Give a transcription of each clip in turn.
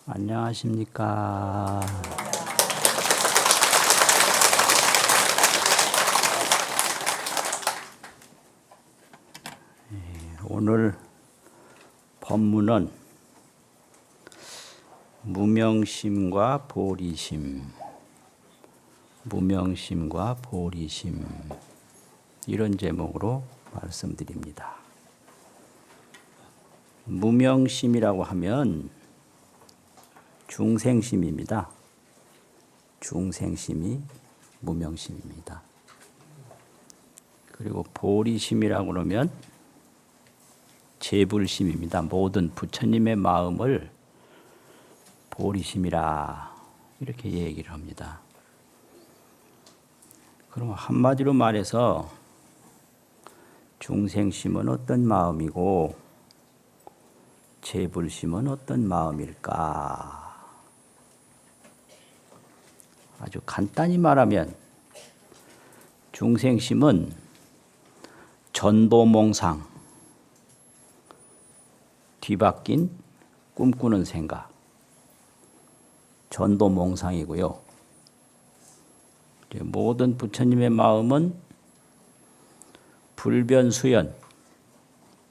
안녕하십니까. 오늘 법문은 무명심과 보리심, 무명심과 보리심 이런 제목으로 말씀드립니다. 무명심이라고 하면 중생심입니다. 중생심이 무명심입니다. 그리고 보리심이라고 그러면 제불심입니다. 모든 부처님의 마음을 보리심이라 이렇게 얘기를 합니다. 그럼 한마디로 말해서 중생심은 어떤 마음이고 제불심은 어떤 마음일까? 아주 간단히 말하면 중생심은 전도몽상, 뒤바뀐 꿈꾸는 생각, 전도몽상이고요. 모든 부처님의 마음은 불변수연,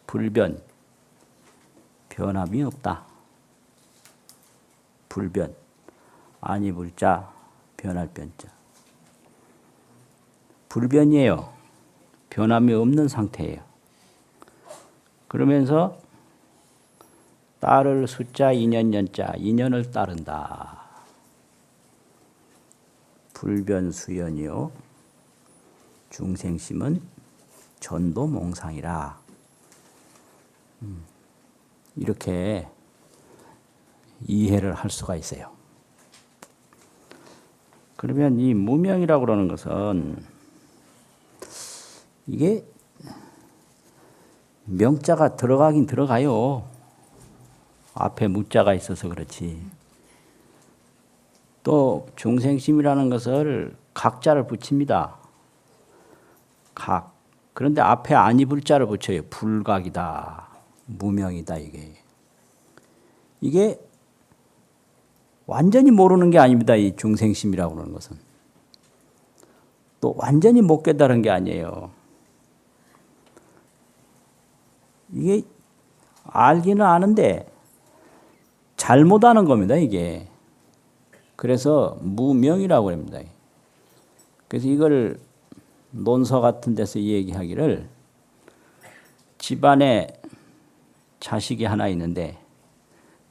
불변, 변함이 없다. 불변, 아니 불자, 변할 변자. 불변이에요. 변함이 없는 상태예요. 그러면서 따를 숫자 인연연자, 인연을 따른다. 불변수연이요. 중생심은 전도몽상이라. 이렇게 이해를 할 수가 있어요. 그러면 이 무명이라고 그러는 것은 이게 명자가 들어가긴 들어가요. 앞에 무자가 있어서 그렇지. 또 중생심이라는 것을 각자를 붙입니다. 각. 그런데 앞에 아니 불자를 붙여요. 불각이다. 무명이다 이게 완전히 모르는 게 아닙니다. 이 중생심이라고 하는 것은. 또 완전히 못 깨달은 게 아니에요. 이게 알기는 아는데 잘못 아는 겁니다. 이게. 그래서 무명이라고 합니다. 그래서 이걸 논서 같은 데서 얘기하기를 집안에 자식이 하나 있는데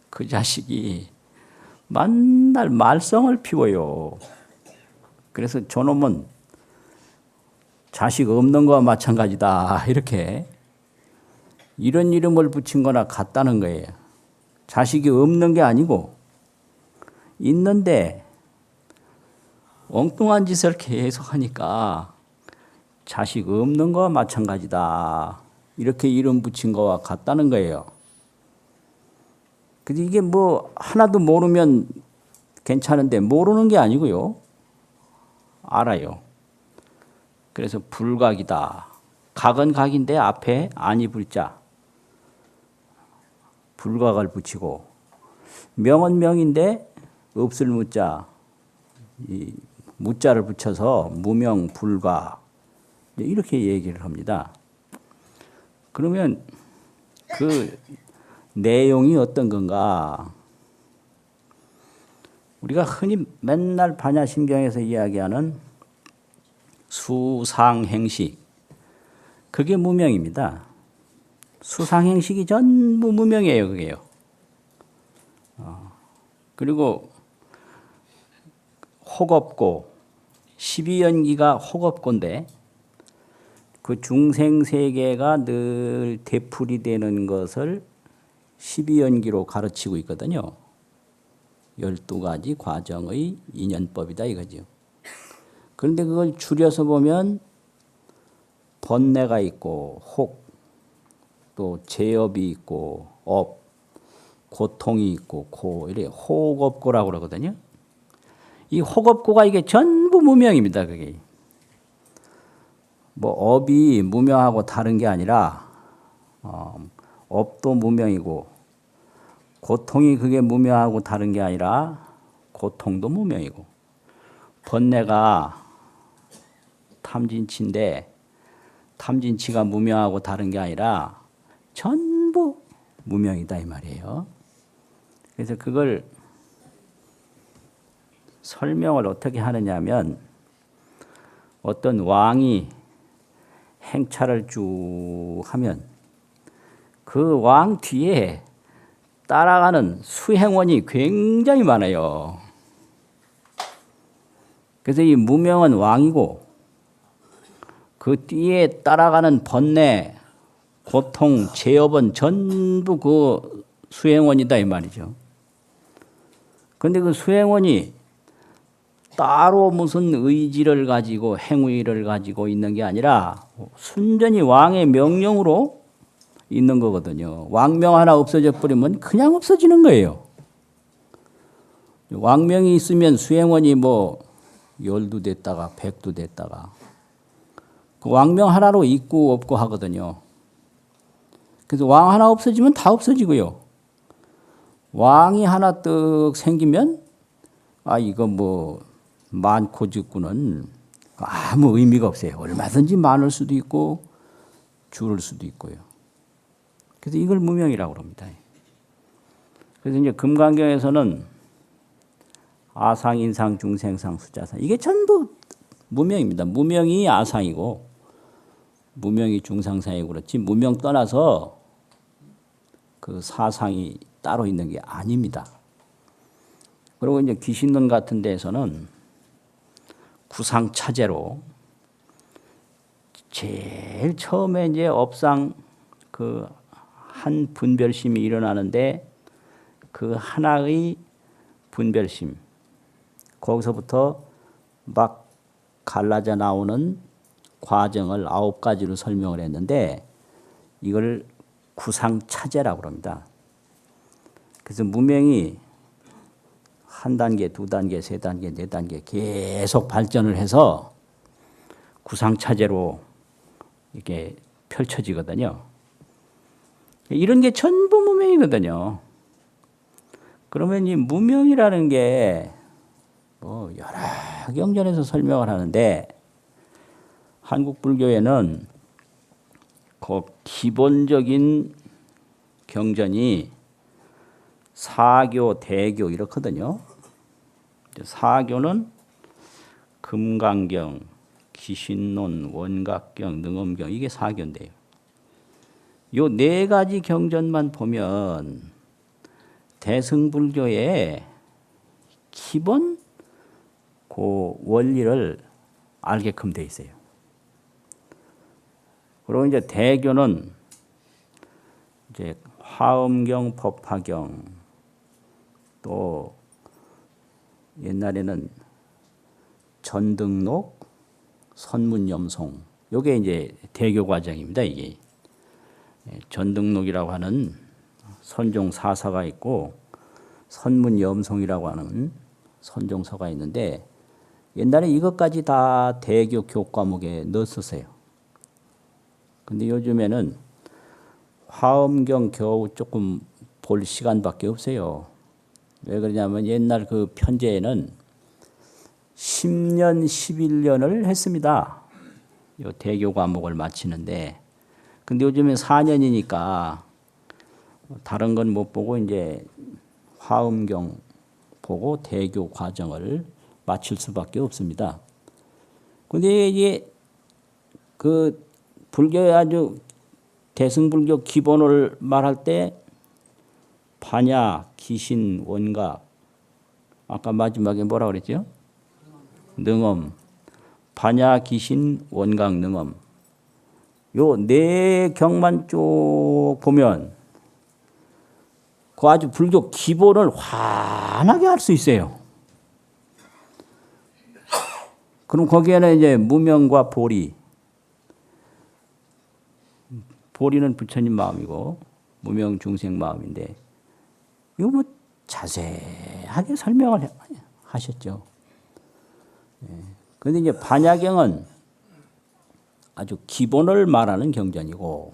그 자식이 맨날 말썽을 피워요. 그래서 저놈은 자식 없는 거와 마찬가지다. 이렇게 이런 이름을 붙인 거나 같다는 거예요. 자식이 없는 게 아니고 있는데 엉뚱한 짓을 계속 하니까 자식 없는 거와 마찬가지다. 이렇게 이름 붙인 거와 같다는 거예요. 근데 이게 뭐 하나도 모르면 괜찮은데 모르는 게 아니고요. 알아요. 그래서 불각이다. 각은 각인데 앞에 아니 불자. 불각을 붙이고 명은 명인데 없을 무자. 이 무자를 붙여서 무명 불각. 이렇게 얘기를 합니다. 그러면 그 내용이 어떤 건가? 우리가 흔히 맨날 반야심경에서 이야기하는 수상행식. 그게 무명입니다. 수상행식이 전부 무명이에요. 그게요. 그리고 혹없고 12연기가 혹없고인데 그 중생세계가 늘 되풀이 되는 것을 12연기로 가르치고 있거든요. 12가지 과정의 인연법이다 이거죠. 그런데 그걸 줄여서 보면 번뇌가 있고 혹, 또 제업이 있고 업, 고통이 있고 고, 이래 혹업고라고 그러거든요. 이 혹업고가 이게 전부 무명입니다. 그게. 뭐 업이 무명하고 다른 게 아니라 업도 무명이고 고통이 그게 무명하고 다른 게 아니라 고통도 무명이고 번뇌가 탐진치인데 탐진치가 무명하고 다른 게 아니라 전부 무명이다 이 말이에요. 그래서 그걸 설명을 어떻게 하느냐면 어떤 왕이 행차를 쭉 하면 그 왕 뒤에 따라가는 수행원이 굉장히 많아요. 그래서 이 무명은 왕이고 그 뒤에 따라가는 번뇌, 고통, 죄업은 전부 그 수행원이다 이 말이죠. 그런데 그 수행원이 따로 무슨 의지를 가지고 행위를 가지고 있는 게 아니라 순전히 왕의 명령으로 있는 거거든요. 왕명 하나 없어져 버리면 그냥 없어지는 거예요. 왕명이 있으면 수행원이 뭐 10도 됐다가 100도 됐다가 그 왕명 하나로 있고 없고 하거든요. 그래서 왕 하나 없어지면 다 없어지고요. 왕이 하나 떡 생기면 이거 뭐 많고 적고는 아무 의미가 없어요. 얼마든지 많을 수도 있고 줄을 수도 있고요. 그래서 이걸 무명이라고 합니다. 그래서 이제 금강경에서는 아상, 인상, 중생상, 수자상 이게 전부 무명입니다. 무명이 아상이고 무명이 중상상이고 그렇지 무명 떠나서 그 사상이 따로 있는 게 아닙니다. 그리고 이제 귀신론 같은 데에서는 구상차제로 제일 처음에 이제 업상 그 한 분별심이 일어나는데 그 하나의 분별심 거기서부터 막 갈라져 나오는 과정을 9가지로 설명을 했는데 이걸 구상차제라고 합니다. 그래서 무명이 한 단계, 두 단계, 세 단계, 네 단계 계속 발전을 해서 구상차제로 이렇게 펼쳐지거든요. 이런 게 전부 무명이거든요. 그러면 이 무명이라는 게 뭐 여러 경전에서 설명을 하는데 한국 불교에는 그 기본적인 경전이 사교, 대교 이렇거든요. 사교는 금강경, 기신론, 원각경, 능엄경 이게 사교인데요. 요 4가지 경전만 보면 대승불교의 기본 그 원리를 알게끔 돼 있어요. 그리고 이제 대교는 이제 화엄경, 법화경 또 옛날에는 전등록, 선문염송 요게 이제 대교 과정입니다. 이게 전등록이라고 하는 선종 사사가 있고 선문염송이라고 하는 선종서가 있는데 옛날에 이것까지 다 대교 교과목에 넣었었어요. 근데 요즘에는 화엄경 겨우 조금 볼 시간밖에 없어요. 왜 그러냐면 옛날 그 편제에는 10년, 11년을 했습니다. 요 대교 과목을 마치는데. 근데 요즘엔 4년이니까 다른 건 못 보고 이제 화엄경 보고 대교 과정을 마칠 수밖에 없습니다. 근데 이게 그 불교의 아주 대승불교 기본을 말할 때 반야, 기신, 원각 아까 마지막에 뭐라 그랬죠? 능엄, 반야, 기신, 원각, 능엄 요 4경만 쭉 보면 그 아주 불교 기본을 환하게 할 수 있어요. 그럼 거기에는 이제 무명과 보리, 보리는 부처님 마음이고 무명 중생 마음인데 이거 뭐 자세하게 설명을 하셨죠. 그런데 이제 반야경은 아주 기본을 말하는 경전이고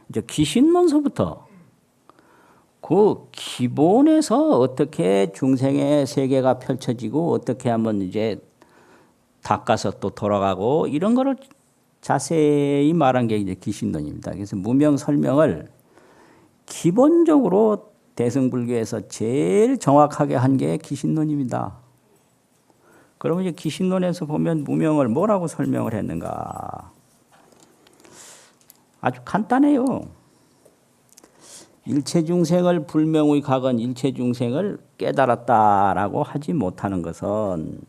이제 기신론서부터 그 기본에서 어떻게 중생의 세계가 펼쳐지고 어떻게 하면 이제 닦아서 또 돌아가고 이런 거를 자세히 말한 게 이제 기신론입니다. 그래서 무명 설명을 기본적으로 대승불교에서 제일 정확하게 한 게 기신론입니다. 그러면 이제 기신론에서 보면 무명을 뭐라고 설명을 했는가? 아주 간단해요. 일체 중생을 불명의 각은 일체 중생을 깨달았다라고 하지 못하는 것은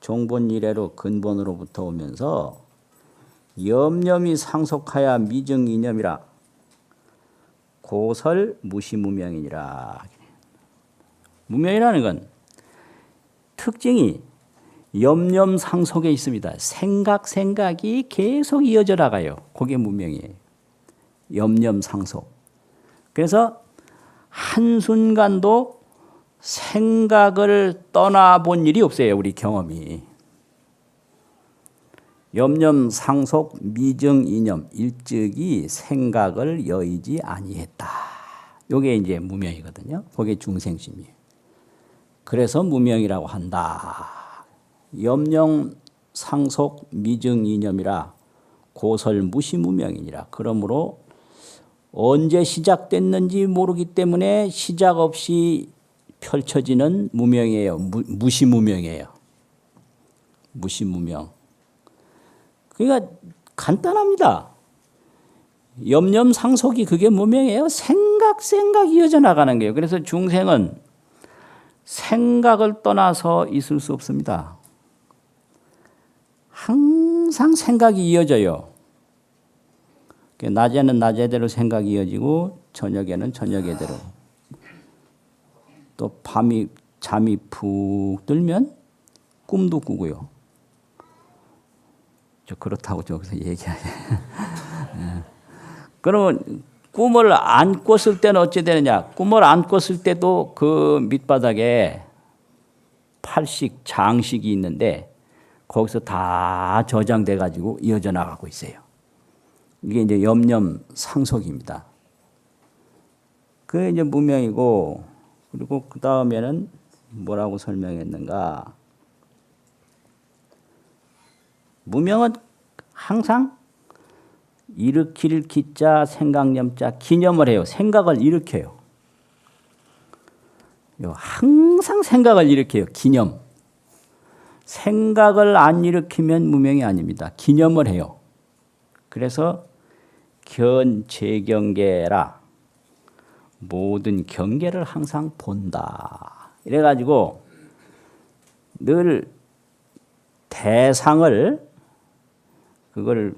종본 이래로 근본으로부터 오면서 염념이 상속하여 미증 이념이라 고설 무시무명이니라. 무명이라는 건 특징이 염념 상속에 있습니다. 생각이 계속 이어져 나가요. 그게 무명이에요. 염념 상속. 그래서 한순간도 생각을 떠나본 일이 없어요. 우리 경험이. 염념 상속 미증 이념 일찍이 생각을 여의지 아니했다. 이게 이제 무명이거든요. 그게 중생심이에요. 그래서 무명이라고 한다. 염념 상속 미증 이념이라 고설 무시무명이니라. 그러므로 언제 시작됐는지 모르기 때문에 시작 없이 펼쳐지는 무명이에요. 무시무명이에요. 무시무명. 그러니까 간단합니다. 염념 상속이 그게 무명이에요. 생각 이어져 나가는 거예요. 그래서 중생은 생각을 떠나서 있을 수 없습니다. 항상 생각이 이어져요. 낮에는 낮에대로 생각이 이어지고 저녁에는 저녁에대로. 또 밤이 잠이 푹 들면 꿈도 꾸고요. 저 그렇다고 저기서 얘기하네. 그러면 꿈을 안 꿨을 때는 어찌 되느냐? 꿈을 안 꿨을 때도 그 밑바닥에 팔식, 장식이 있는데 거기서 다 저장돼 가지고 이어져 나가고 있어요. 이게 이제 염념 상속입니다. 그게 이제 무명이고, 그리고 그 다음에는 뭐라고 설명했는가? 무명은 항상 일으킬 기자, 생각념자, 기념을 해요. 생각을 일으켜요. 항상 생각을 일으켜요. 기념. 생각을 안 일으키면 무명이 아닙니다. 기념을 해요. 그래서 견재경계라 모든 경계를 항상 본다. 이래가지고 늘 대상을 그걸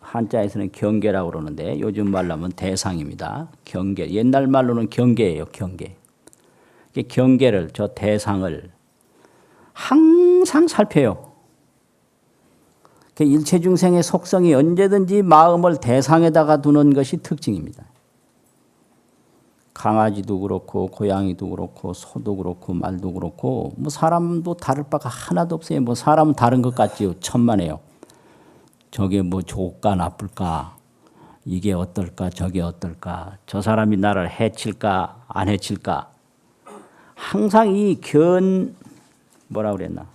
한자에서는 경계라고 그러는데 요즘 말로 하면 대상입니다. 경계. 옛날 말로는 경계예요. 경계. 경계를 저 대상을 항상 살펴요. 일체 중생의 속성이 언제든지 마음을 대상에다가 두는 것이 특징입니다. 강아지도 그렇고 고양이도 그렇고 소도 그렇고 말도 그렇고 뭐 사람도 다를 바가 하나도 없어요. 뭐 사람은 다른 것 같지요. 천만에요. 저게 뭐 좋을까 나쁠까, 이게 어떨까 저게 어떨까, 저 사람이 나를 해칠까 안 해칠까. 항상 이 뭐라 그랬나?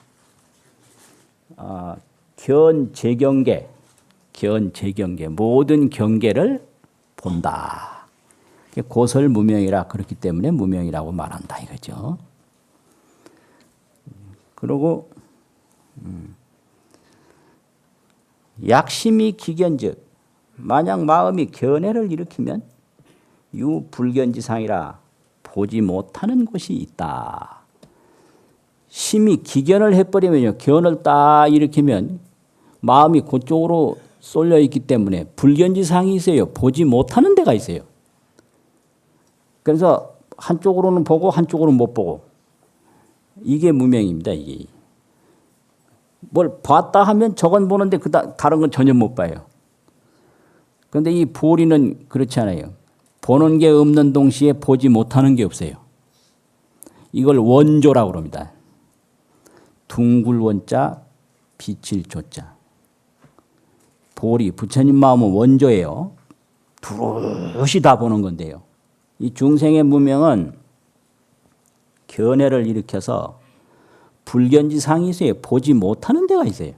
견재경계 모든 경계를 본다. 고설무명이라 그렇기 때문에 무명이라고 말한다 이거죠. 그리고 약심이 기견즉 만약 마음이 견해를 일으키면 유불견지상이라 보지 못하는 곳이 있다. 심이 기견을 해버리면요. 견을 딱 일으키면 마음이 그쪽으로 쏠려 있기 때문에 불견지상이 있어요. 보지 못하는 데가 있어요. 그래서 한쪽으로는 보고 한쪽으로는 못 보고. 이게 무명입니다. 이게. 뭘 봤다 하면 저건 보는데 다른 건 전혀 못 봐요. 그런데 이 보리는 그렇지 않아요. 보는 게 없는 동시에 보지 못하는 게 없어요. 이걸 원조라고 합니다. 둥글 원자, 빛일 조자. 보리, 부처님 마음은 원조예요. 두루시 다 보는 건데요. 이 중생의 무명은 견해를 일으켜서 불견지상이 있어요. 보지 못하는 데가 있어요.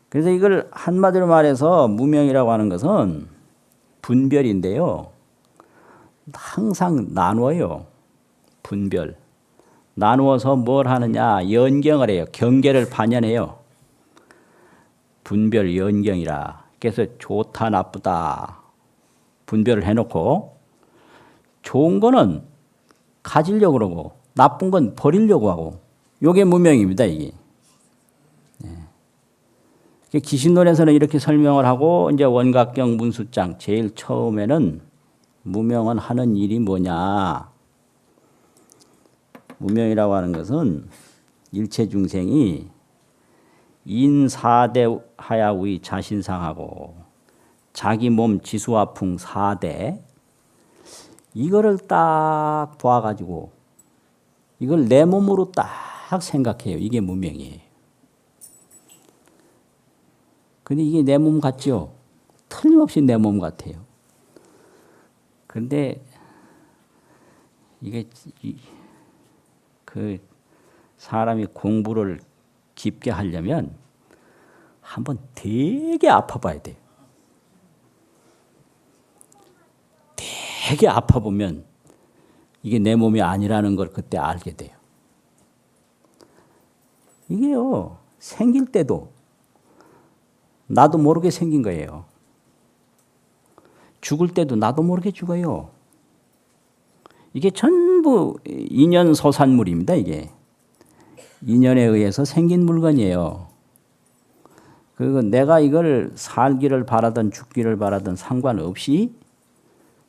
그래서 이걸 한마디로 말해서 무명이라고 하는 것은 분별인데요. 항상 나누어요. 분별. 나누어서 뭘 하느냐? 연경을 해요. 경계를 반연해요. 분별 연경이라. 그래서 좋다 나쁘다 분별을 해놓고 좋은 거는 가지려고 그러고 나쁜 건 버리려고 하고 요게 무명입니다. 이게. 기신론에서는 이렇게 설명을 하고 이제 원각경 문수장 제일 처음에는 무명은 하는 일이 뭐냐. 무명이라고 하는 것은 일체 중생이 인사대 하야의 자신상하고 자기 몸 지수화풍 사대 이거를 딱 봐가지고 이걸 내 몸으로 딱 생각해요. 이게 무명이에요. 근데 이게 내 몸 같죠? 틀림없이 내 몸 같아요. 그런데 이게 그 사람이 공부를 깊게 하려면 한번 되게 아파봐야 돼요. 되게 아파보면 이게 내 몸이 아니라는 걸 그때 알게 돼요. 이게요, 생길 때도 나도 모르게 생긴 거예요. 죽을 때도 나도 모르게 죽어요. 이게 전부 인연소산물입니다. 이게 인연에 의해서 생긴 물건이에요. 그리고 내가 이걸 살기를 바라든 죽기를 바라든 상관없이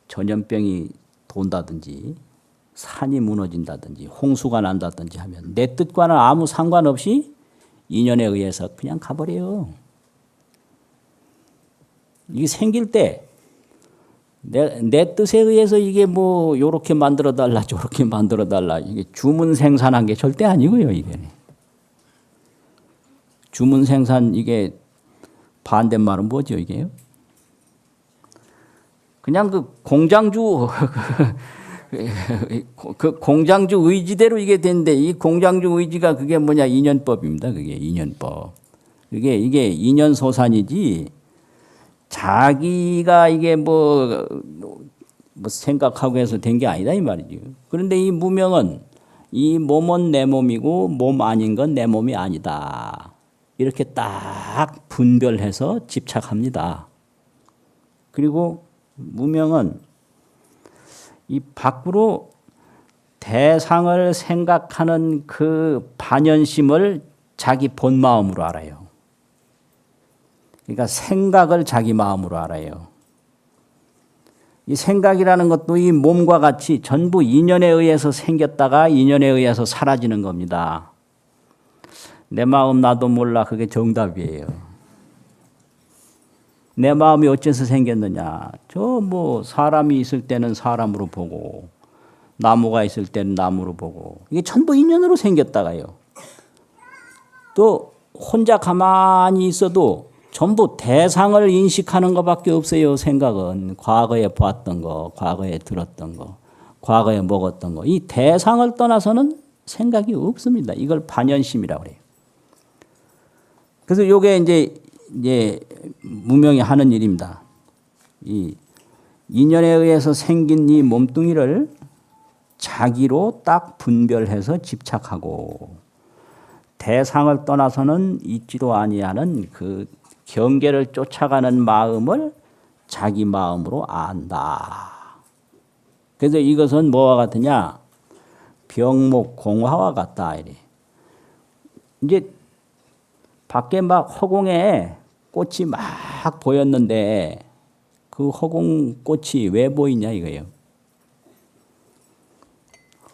전염병이 돈다든지 산이 무너진다든지 홍수가 난다든지 하면 내 뜻과는 아무 상관없이 인연에 의해서 그냥 가버려요. 이게 생길 때 내 뜻에 의해서 이게 뭐 요렇게 만들어 달라 저렇게 만들어 달라 이게 주문 생산한 게 절대 아니고요. 이게 주문 생산 이게 반대말은 뭐죠 이게요? 그냥 그 공장주 그 공장주 의지대로 이게 된데 이 공장주 의지가 그게 뭐냐 인연법입니다. 그게 인연법. 이게 인연소산이지. 자기가 이게 뭐 생각하고 해서 된 게 아니다 이 말이죠. 그런데 이 무명은 이 몸은 내 몸이고 몸 아닌 건 내 몸이 아니다. 이렇게 딱 분별해서 집착합니다. 그리고 무명은 이 밖으로 대상을 생각하는 그 반연심을 자기 본 마음으로 알아요. 그러니까 생각을 자기 마음으로 알아요. 이 생각이라는 것도 이 몸과 같이 전부 인연에 의해서 생겼다가 인연에 의해서 사라지는 겁니다. 내 마음 나도 몰라 그게 정답이에요. 내 마음이 어째서 생겼느냐. 저 뭐 사람이 있을 때는 사람으로 보고 나무가 있을 때는 나무로 보고 이게 전부 인연으로 생겼다가요. 또 혼자 가만히 있어도 전부 대상을 인식하는 것밖에 없어요. 생각은 과거에 봤던 거, 과거에 들었던 거, 과거에 먹었던 거. 이 대상을 떠나서는 생각이 없습니다. 이걸 반연심이라고 그래요. 그래서 이게 이제 무명이 하는 일입니다. 이 인연에 의해서 생긴 이 몸뚱이를 자기로 딱 분별해서 집착하고 대상을 떠나서는 있지도 아니하는 그 경계를 쫓아가는 마음을 자기 마음으로 안다. 그래서 이것은 뭐와 같으냐? 병목공화와 같다. 이래. 이제 밖에 막 허공에 꽃이 막 보였는데 그 허공꽃이 왜 보이냐 이거예요.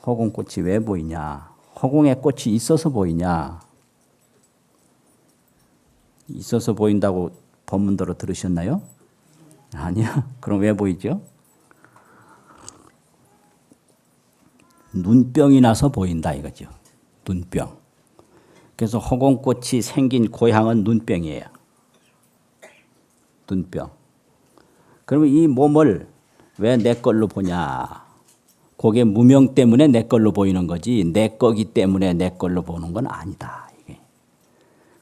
허공꽃이 왜 보이냐? 허공에 꽃이 있어서 보이냐? 있어서 보인다고 법문대로 들으셨나요? 아니야. 그럼 왜 보이죠? 눈병이 나서 보인다 이거죠. 눈병. 그래서 허공꽃이 생긴 고향은 눈병이에요. 눈병. 그러면 이 몸을 왜 내 걸로 보냐? 그게 무명 때문에 내 걸로 보이는 거지 내 거기 때문에 내 걸로 보는 건 아니다. 이게.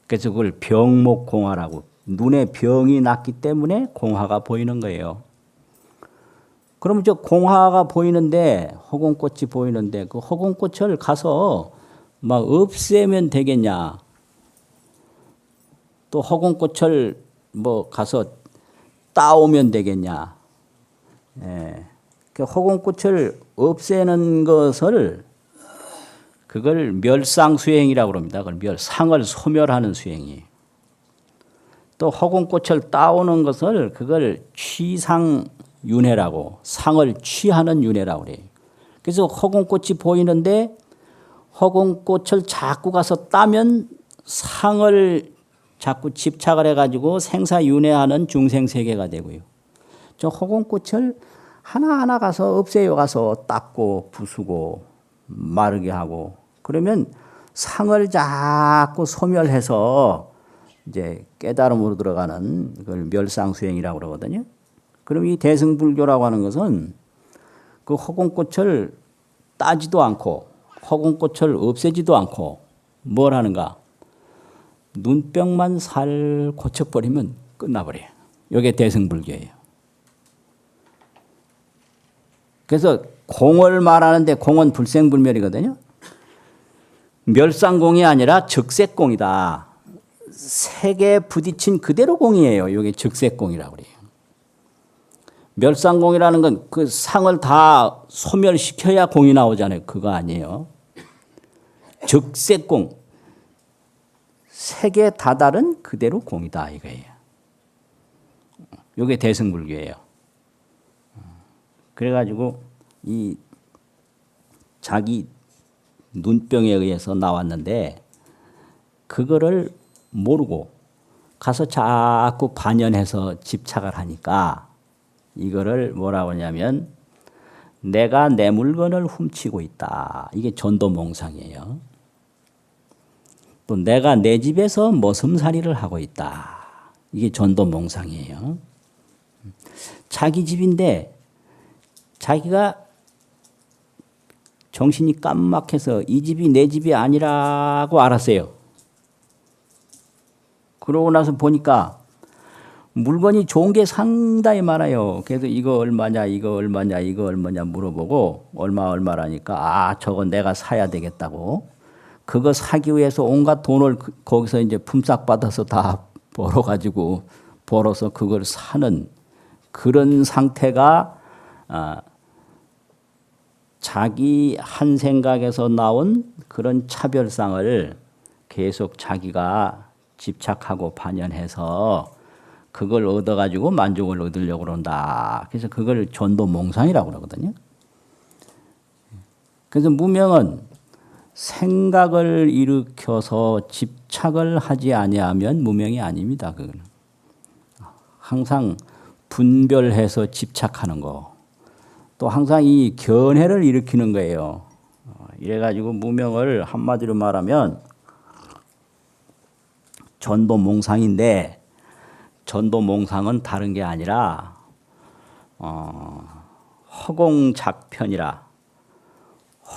그래서 그걸 병목공화라고 눈에 병이 났기 때문에 공화가 보이는 거예요. 그럼 저 공화가 보이는데 허공꽃이 보이는데 그 허공꽃을 가서 막 없애면 되겠냐? 또 허공꽃을 뭐 가서 따오면 되겠냐? 예. 그 허공꽃을 없애는 것을 그걸 멸상수행이라고 합니다. 그걸 상을 소멸하는 수행이에요. 또 허공꽃을 따오는 것을 그걸 취상윤회라고 상을 취하는 윤회라고 그래요. 그래서 허공꽃이 보이는데 허공꽃을 자꾸 가서 따면 상을 자꾸 집착을 해가지고 생사윤회하는 중생세계가 되고요. 저 허공꽃을 하나하나 가서 없애요 가서 닦고 부수고 마르게 하고 그러면 상을 자꾸 소멸해서 이제 깨달음으로 들어가는 그걸 멸상수행이라고 그러거든요. 그럼 이 대승불교라고 하는 것은 그 허공꽃을 따지도 않고 허공꽃을 없애지도 않고 뭘 하는가? 눈병만 살 고쳐버리면 끝나버려요. 이게 대승불교예요. 그래서 공을 말하는데 공은 불생불멸이거든요. 멸상공이 아니라 즉색공이다. 색에 부딪힌 그대로 공이에요. 이게 즉색공이라고 그래요. 멸상공이라는 건 그 상을 다 소멸시켜야 공이 나오잖아요. 그거 아니에요. 즉색공. 색에 다다른 그대로 공이다 이거예요. 이게 대승불교예요. 그래가지고 이 자기 눈병에 의해서 나왔는데 그거를 모르고 가서 자꾸 반연해서 집착을 하니까 이거를 뭐라고 하냐면 내가 내 물건을 훔치고 있다. 이게 전도몽상이에요. 또 내가 내 집에서 머슴살이를 하고 있다. 이게 전도몽상이에요. 자기 집인데 자기가 정신이 깜막해서 이 집이 내 집이 아니라고 알았어요. 그러고 나서 보니까 물건이 좋은 게 상당히 많아요. 그래서 이거 얼마냐, 이거 얼마냐, 이거 얼마냐 물어보고 얼마라니까 아, 저거 내가 사야 되겠다고. 그거 사기 위해서 온갖 돈을 거기서 이제 품삯 받아서 다 벌어서 그걸 사는 그런 상태가 자기 한 생각에서 나온 그런 차별상을 계속 자기가 집착하고 반연해서 그걸 얻어가지고 만족을 얻으려고 그런다. 그래서 그걸 전도몽상이라고 그러거든요. 그래서 무명은 생각을 일으켜서 집착을 하지 아니하면 무명이 아닙니다. 그건 항상 분별해서 집착하는 거. 또 항상 이 견해를 일으키는 거예요. 이래가지고 무명을 한마디로 말하면 전도몽상인데 전도몽상은 다른 게 아니라 허공작편이라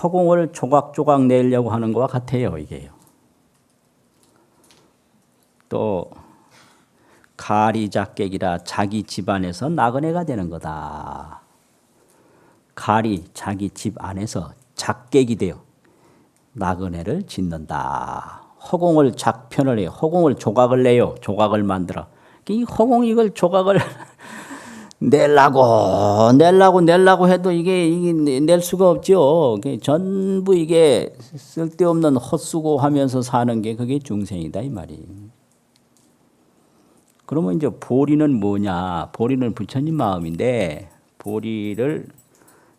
허공을 조각조각 내려고 하는 것과 같아요. 이게요. 또 가리작객이라 자기 집안에서 나그네가 되는 거다. 가리 자기 집 안에서 작객이 되어 나그네를 짓는다. 허공을 작편을 해요. 허공을 조각을 내요. 조각을 만들어. 이 허공 이걸 조각을 내려고 해도 이게 낼 수가 없죠. 전부 이게 쓸데없는 헛수고하면서 사는 게 그게 중생이다 이 말이에요. 그러면 이제 보리는 뭐냐? 보리는 부처님 마음인데 보리를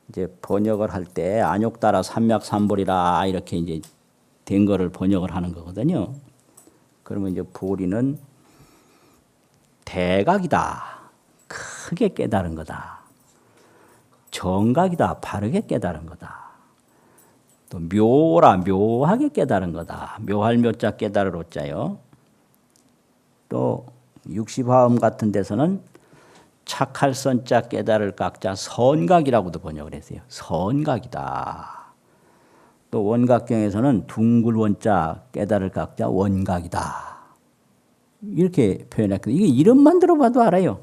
이제 번역을 할 때 안욕따라 삼맥삼보리라 이렇게 이제 된 거를 번역을 하는 거거든요. 그러면 이제 보리는 대각이다. 크게 깨달은 거다. 정각이다. 바르게 깨달은 거다. 또 묘라. 묘하게 깨달은 거다. 묘할 묘자 깨달을 오자요. 또 육시화음 같은 데서는 착할 선자 깨달을 각자 선각이라고도 번역을 했어요. 선각이다. 또 원각경에서는 둥글 원자 깨달을 각자 원각이다. 이렇게 표현했거든요. 이게 이름만 들어봐도 알아요.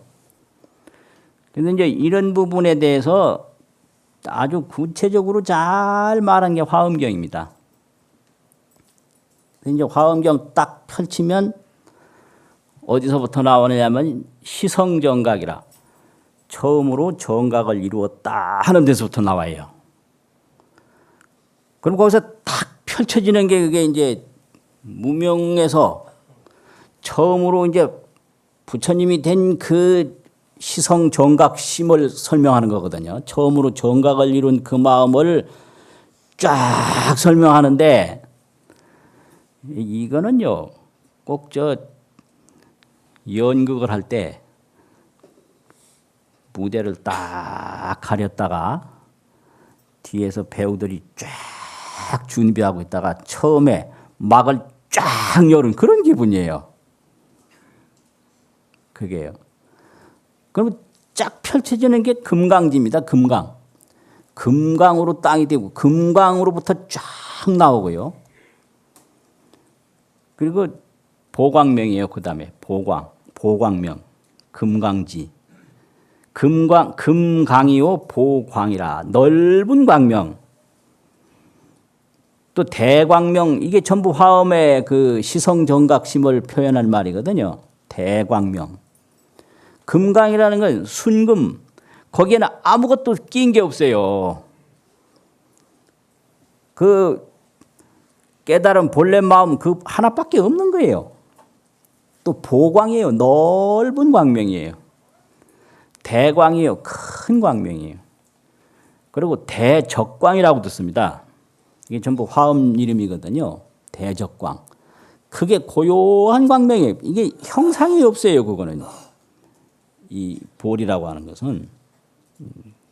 그래서 이제 이런 부분에 대해서 아주 구체적으로 잘 말한 게 화엄경입니다. 이제 화엄경 딱 펼치면 어디서부터 나오느냐면 시성정각이라 처음으로 정각을 이루었다 하는 데서부터 나와요. 그럼 거기서 딱 펼쳐지는 게 그게 이제 무명에서 처음으로 이제 부처님이 된 그 시성 정각심을 설명하는 거거든요. 처음으로 정각을 이룬 그 마음을 쫙 설명하는데 이거는요 꼭 저 연극을 할 때 무대를 딱 가렸다가 뒤에서 배우들이 쫙 준비하고 있다가 처음에 막을 쫙 여는 그런 기분이에요. 그게요. 그럼 쫙 펼쳐지는 게 금강지입니다. 금강. 금강으로 땅이 되고 금강으로부터 쫙 나오고요. 그리고 보광명이에요. 그 다음에 보광명, 금강지. 금강이요 보광이라 넓은 광명. 또 대광명, 이게 전부 화엄의 그 시성정각심을 표현한 말이거든요. 대광명. 금강이라는 건 순금, 거기에는 아무것도 낀 게 없어요. 그 깨달은 본래 마음 그 하나밖에 없는 거예요. 또 보광이에요. 넓은 광명이에요. 대광이에요. 큰 광명이에요. 그리고 대적광이라고도 씁니다. 이게 전부 화엄 이름이거든요. 대적광. 크게 고요한 광명이에요. 이게 형상이 없어요. 그거는. 이 볼이라고 하는 것은.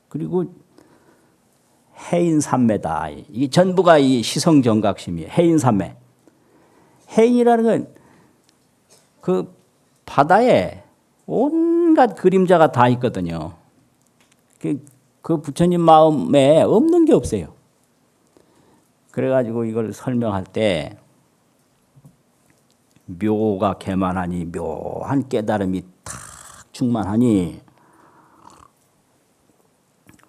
그리고 해인산매다. 이게 전부가 이 시성정각심이에요. 해인산매. 해인이라는 건 그 바다에 온갖 그림자가 다 있거든요. 그 부처님 마음에 없는 게 없어요. 그래가지고 이걸 설명할 때 묘가 개만하니 묘한 깨달음이 탁 충만하니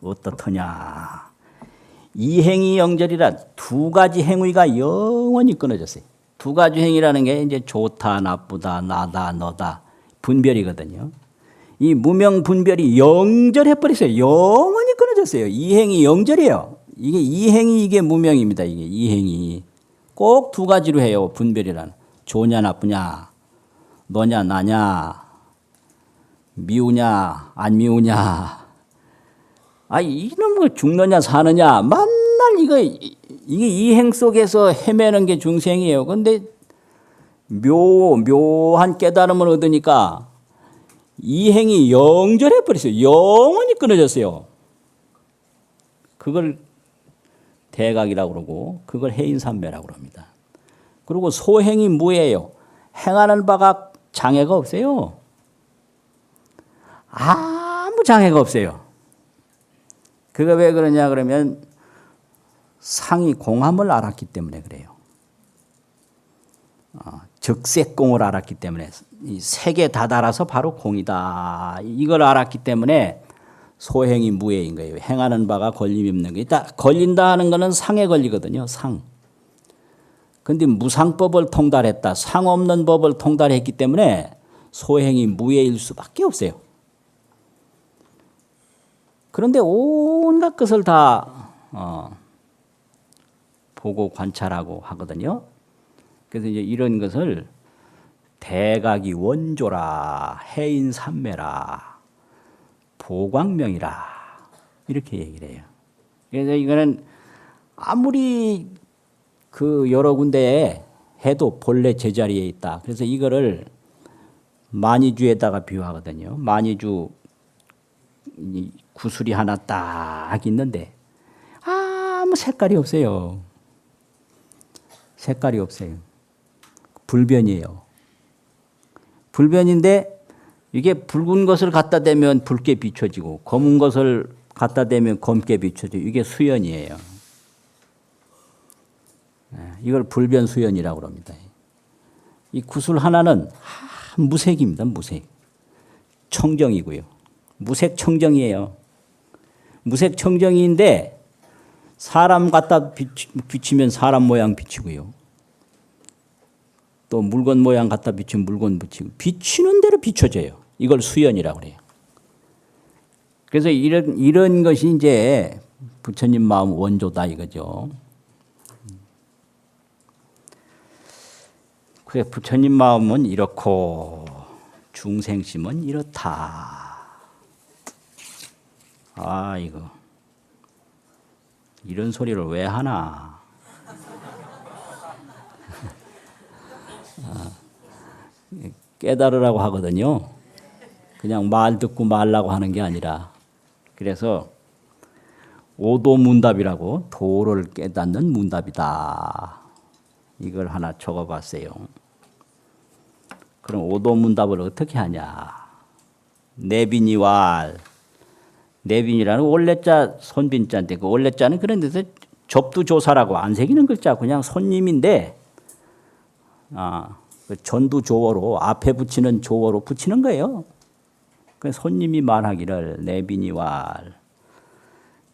어떻더냐. 이행이 영절이라 두 가지 행위가 영원히 끊어졌어요. 두 가지 행위라는 게 이제 좋다, 나쁘다, 나다, 너다 분별이거든요. 이 무명 분별이 영절해 버렸어요. 영원히 끊어졌어요. 이행이 영절이에요. 이게 이행이 이게 무명입니다. 이게 이행이 꼭 두 가지로 해요. 분별이란 좋냐, 나쁘냐, 너냐, 나냐, 미우냐, 안 미우냐. 아, 이놈 거 죽느냐 사느냐 맨날 이게 이행 속에서 헤매는 게 중생이에요. 그런데 묘한 깨달음을 얻으니까 이행이 영절해 버렸어요. 영원히 끊어졌어요. 그걸 대각이라고 그러고 그걸 해인산매라고 합니다. 그리고 소행이 무예요. 행하는 바가 장애가 없어요. 아무 장애가 없어요. 그거 왜 그러냐 그러면 상이 공함을 알았기 때문에 그래요. 적색공을 알았기 때문에 색에 다다라서 바로 공이다. 이걸 알았기 때문에 소행이 무예인 거예요. 행하는 바가 걸림이 없는 거예요. 걸린다 하는 거는 상에 걸리거든요. 상. 그런데 무상법을 통달했다. 상 없는 법을 통달했기 때문에 소행이 무예일 수밖에 없어요. 그런데 온갖 것을 다 보고 관찰하고 하거든요. 그래서 이제 이런 것을 대각이 원조라, 해인산매라, 보광명이라 이렇게 얘기를 해요. 그래서 이거는 아무리 그 여러 군데에 해도 본래 제자리에 있다. 그래서 이거를 만이주에다가 비유하거든요. 만이주 구슬이 하나 딱 있는데 아무 색깔이 없어요. 색깔이 없어요. 불변이에요. 불변인데 이게 붉은 것을 갖다 대면 붉게 비춰지고 검은 것을 갖다 대면 검게 비춰지고 이게 수연이에요. 이걸 불변수연이라고 합니다. 이 구슬 하나는 무색입니다. 무색. 청정이고요. 무색 청정이에요. 무색 청정인데 사람 갖다 비치면 사람 모양 비치고요. 또 물건 모양 갖다 비치면 물건 비치고 비치는 대로 비춰져요. 이걸 수연이라고 그래요. 그래서 이런 것이 이제 부처님 마음 원조다 이거죠. 그래 부처님 마음은 이렇고 중생심은 이렇다. 아 이거 이런 소리를 왜 하나? 깨달으라고 하거든요. 그냥 말 듣고 말라고 하는 게 아니라 그래서 오도문답이라고 도를 깨닫는 문답이다. 이걸 하나 적어봤어요. 그럼 오도문답을 어떻게 하냐? 내빈이왈 내빈이라는 원래자 손빈자인데 그 원래자는 그런 데서 접두조사라고 안 새기는 글자 그냥 손님인데 그 전두조어로 앞에 붙이는 조어로 붙이는 거예요. 그 손님이 말하기를 내빈이왈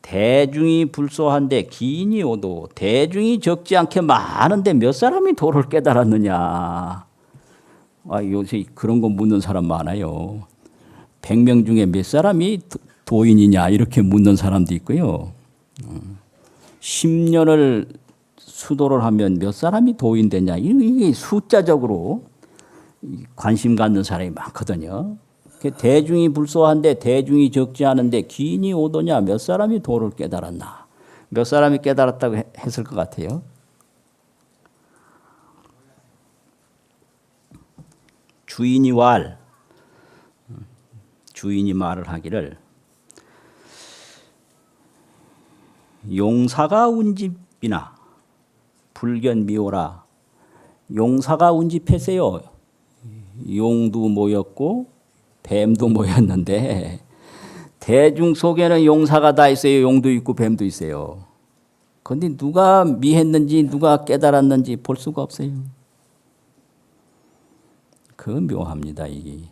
대중이 불소한데 기인이 오도 대중이 적지 않게 많은데 몇 사람이 도를 깨달았느냐. 요새 그런 거 묻는 사람 많아요. 100명 중에 몇 사람이 도인이냐 이렇게 묻는 사람도 있고요. 10년을 수도를 하면 몇 사람이 도인 되냐 이게 숫자적으로 관심 갖는 사람이 많거든요. 대중이 불소한데 대중이 적지 않은데 기인이 오도냐 몇 사람이 도를 깨달았나 몇 사람이 깨달았다고 했을 것 같아요. 주인이 말을 하기를 용사가 운집이나 불견미오라 용사가 운집했어요. 용도 모였고 뱀도 모였는데 대중 속에는 용사가 다 있어요. 용도 있고 뱀도 있어요. 그런데 누가 미했는지 누가 깨달았는지 볼 수가 없어요. 그 묘합니다. 이게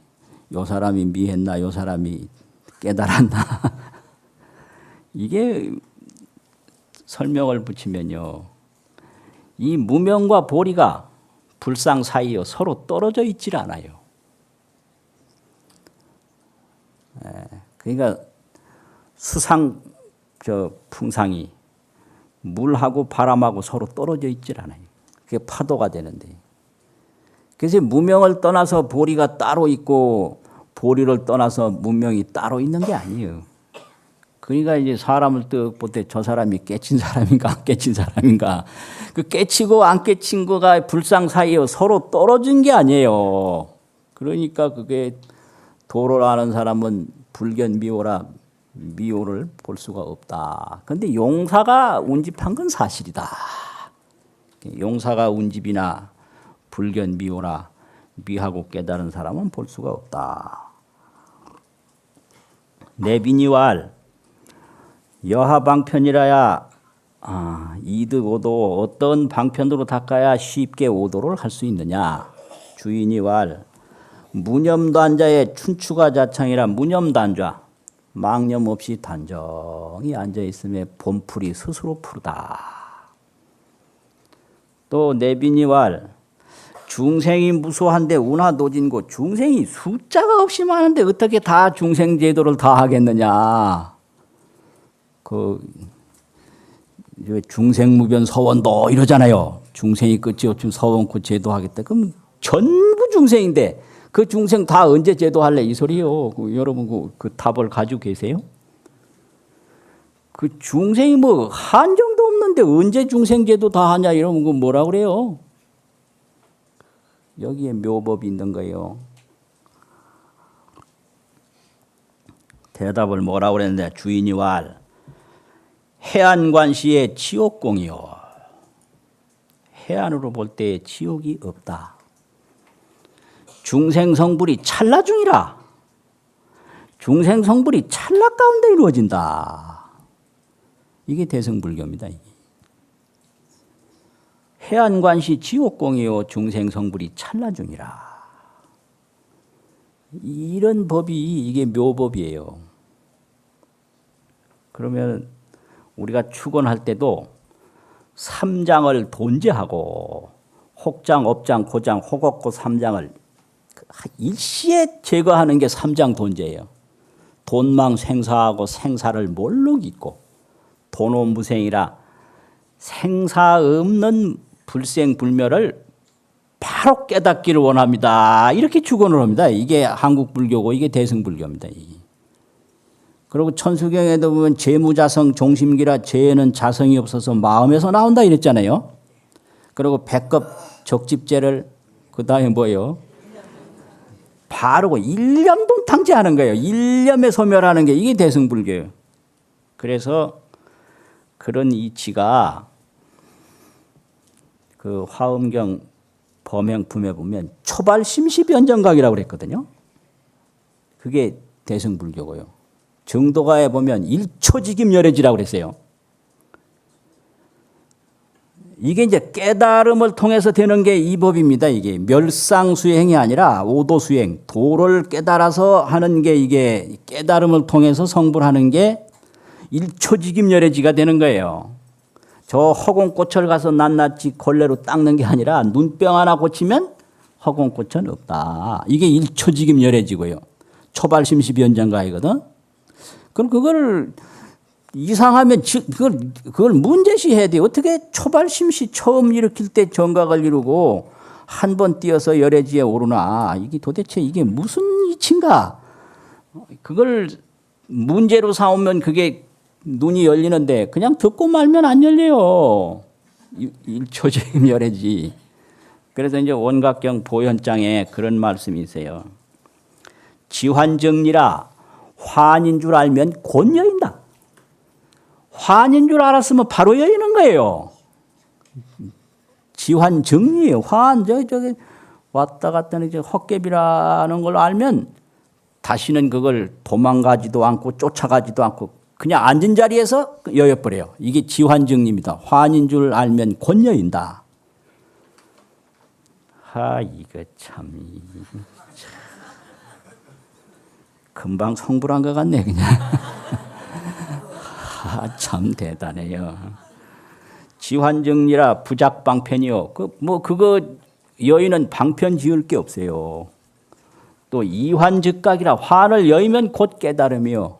요 사람이 미했나 요 사람이 깨달았나 이게 설명을 붙이면요. 이 무명과 보리가 불상 사이여 서로 떨어져 있질 않아요. 그러니까 수상 풍상이 물하고 바람하고 서로 떨어져 있질 않아요. 그게 파도가 되는데. 그래서 무명을 떠나서 보리가 따로 있고 보리를 떠나서 무명이 따로 있는 게 아니에요. 그러니까 이제 사람을 딱 볼 때 저 사람이 깨친 사람인가 안 깨친 사람인가 그 깨치고 안 깨친 거가 불상 사이에 서로 떨어진 게 아니에요. 그러니까 그게 도를 아는 사람은 불견 미오라 미오를 볼 수가 없다. 그런데 용사가 운집한 건 사실이다. 용사가 운집이나 불견 미오라 미하고 깨달은 사람은 볼 수가 없다. 내빈이왈 여하 방편이라야 이득 오도 어떤 방편으로 닦아야 쉽게 오도를 할 수 있느냐. 주인이왈 무념단자의 춘추가 자창이라 무념단자 망념 없이 단정히 앉아있음에 본풀이 스스로 푸르다. 또 내빈이왈 중생이 무소한데 운하노진고 중생이 숫자가 없이 많은데 어떻게 다 중생 제도를 다 하겠느냐. 중생무변 서원도 이러잖아요. 중생이 끝이 없으면 서원고 제도하겠다. 그럼 전부 중생인데 그 중생 다 언제 제도할래 이 소리요. 여러분 그 답을 가지고 계세요? 그 중생이 뭐 한정도 없는데 언제 중생 제도 다 하냐 이러면 그 뭐라 그래요? 여기에 묘법이 있는 거예요. 대답을 뭐라 그랬는데 주인이 왈 해안관시의 지옥공이요. 해안으로 볼 때 지옥이 없다. 중생성불이 찰나 중이라. 중생 성불이 찰나 가운데 이루어진다. 이게 대승불교입니다. 이게. 해안관시 지옥공이요 중생 성불이 찰나 중이라. 이런 법이 이게 묘법이에요. 그러면 우리가 축원할 때도 삼장을 돈제하고 혹장, 업장, 고장, 혹업고 삼장을 일시에 제거하는 게 삼장 돈제예요. 돈망 생사하고 생사를 몰록 잊고 돈오무생이라 생사 없는 불생불멸을 바로 깨닫기를 원합니다. 이렇게 축원을 합니다. 이게 한국 불교고 이게 대승불교입니다. 그리고 천수경에도 보면 재무자성 종심기라 재에는 자성이 없어서 마음에서 나온다 이랬잖아요. 그리고 백급 적집제를 그 다음에 뭐예요? 바르고 일념동탕제하는 거예요. 일념에 소멸하는 게 이게 대승불교예요. 그래서 그런 이치가 그 화엄경 범행품에 보면 초발심시변정각이라고 그랬거든요. 그게 대승불교고요. 정도가에 보면 일초직임열애지라고 그랬어요. 이게 이제 깨달음을 통해서 되는 게 이 법입니다. 이게 멸상수행이 아니라 오도수행, 도를 깨달아서 하는 게 이게 깨달음을 통해서 성불하는 게 일초직임열애지가 되는 거예요. 저 허공꽃을 가서 낱낱이 걸레로 닦는 게 아니라 눈병 하나 고치면 허공꽃은 없다. 이게 일초직임열애지고요. 초발심시변정각이거든. 그럼 그걸 이상하면 그걸 문제시해야 돼요. 어떻게 초발심시 처음 일으킬 때 정각을 이루고 한 번 뛰어서 열애지에 오르나. 이게 도대체 이게 무슨 이치인가. 그걸 문제로 삼으면 그게 눈이 열리는데 그냥 듣고 말면 안 열려요. 일초적인 열애지. 그래서 이제 원각경 보현장에 그런 말씀이 있어요. 지환정리라 환인 줄 알면 곧 여인다. 환인 줄 알았으면 바로 여이는 거예요. 지환정리예요. 저기 왔다 갔다 하는 헛개비라는 걸 알면 다시는 그걸 도망가지도 않고 쫓아가지도 않고 그냥 앉은 자리에서 여여버려요. 이게 지환정리입니다. 환인 줄 알면 곧 여인다. 이거 참 금방 성불한 것 같네 그냥. 참 대단해요. 지환정리라 부작방편이요. 그거 여인은 방편 지을 게 없어요. 또 이환즉각이라 환을 여이면 곧 깨달음이요.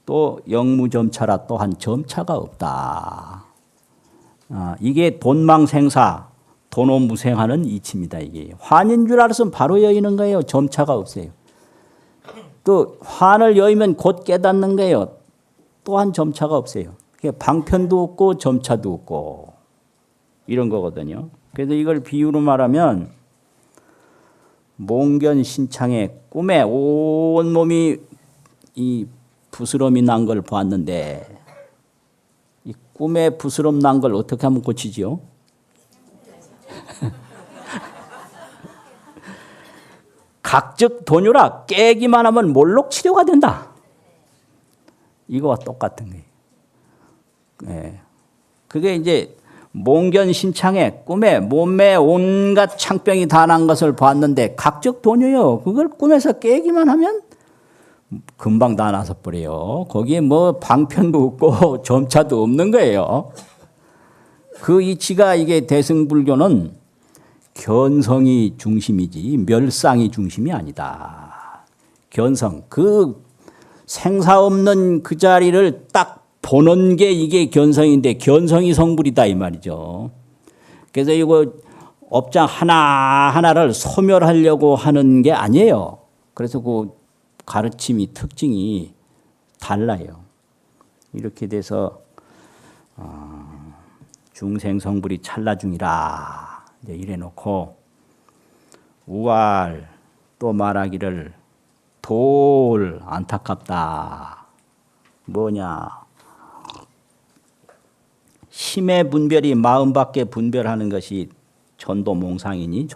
또 영무점차라 또한 점차가 없다. 이게 돈망생사, 돈오무생하는 이치입니다. 이게 환인 줄 알았으면 바로 여이는 거예요. 점차가 없어요. 또 환을 여이면 곧 깨닫는 거예요. 또한 점차가 없어요. 방편도 없고 점차도 없고 이런 거거든요. 그래서 이걸 비유로 말하면 몽견신창의 꿈에 온몸이 이 부스럼이 난 걸 보았는데 이 꿈에 부스럼 난 걸 어떻게 하면 고치지요? 각적 도뇨라 깨기만 하면 몰록 치료가 된다. 이거와 똑같은 거예요. 네. 그게 이제 몽견신창에 꿈에 몸에 온갖 창병이 다 난 것을 봤는데 각적 도뇨요. 그걸 꿈에서 깨기만 하면 금방 다 나서 버려요. 거기에 뭐 방편도 없고 점차도 없는 거예요. 그 이치가 이게 대승불교는 견성이 중심이지 멸상이 중심이 아니다. 견성, 그 생사 없는 그 자리를 딱 보는 게 이게 견성인데 견성이 성불이다 이 말이죠. 그래서 이거 업장 하나하나를 소멸하려고 하는 게 아니에요. 그래서 그 가르침이 특징이 달라요. 이렇게 돼서 중생성불이 찰나 중이라 이래 놓고 우알 또 말하기를 돌 안타깝다. 뭐냐? 힘의 분별이 마음 밖에 분별하는 것이 전도몽상이니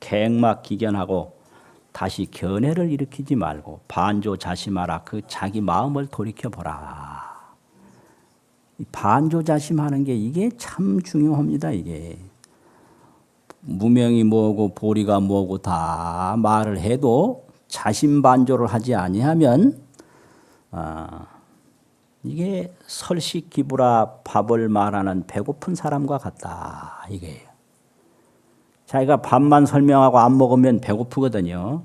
객막 기견하고 다시 견해를 일으키지 말고 반조자심하라. 그 자기 마음을 돌이켜보라. 이 반조자심하는 게 이게 참 중요합니다. 이게 무명이 뭐고 보리가 뭐고 다 말을 해도 자신반조를 하지 아니하면 이게 설식기부라 밥을 말하는 배고픈 사람과 같다. 이게 자기가 밥만 설명하고 안 먹으면 배고프거든요.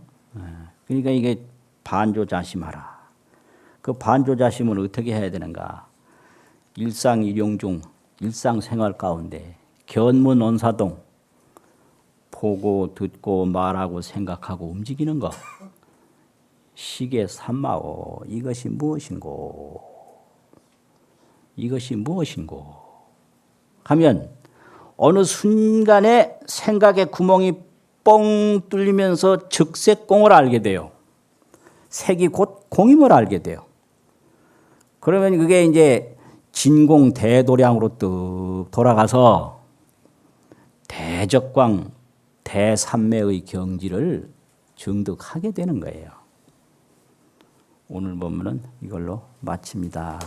그러니까 이게 반조자심하라. 그 반조자심은 어떻게 해야 되는가? 일상일용 중 일상생활 가운데 견문온사동 보고 듣고 말하고 생각하고 움직이는 것. 시계 삼마오. 이것이 무엇인고? 이것이 무엇인고? 하면 어느 순간에 생각의 구멍이 뻥 뚫리면서 즉색공을 알게 돼요. 색이 곧 공임을 알게 돼요. 그러면 그게 이제 진공 대도량으로 뚝 돌아가서 대적광 대삼매의 경지를 정득하게 되는 거예요. 오늘 본문은 이걸로 마칩니다.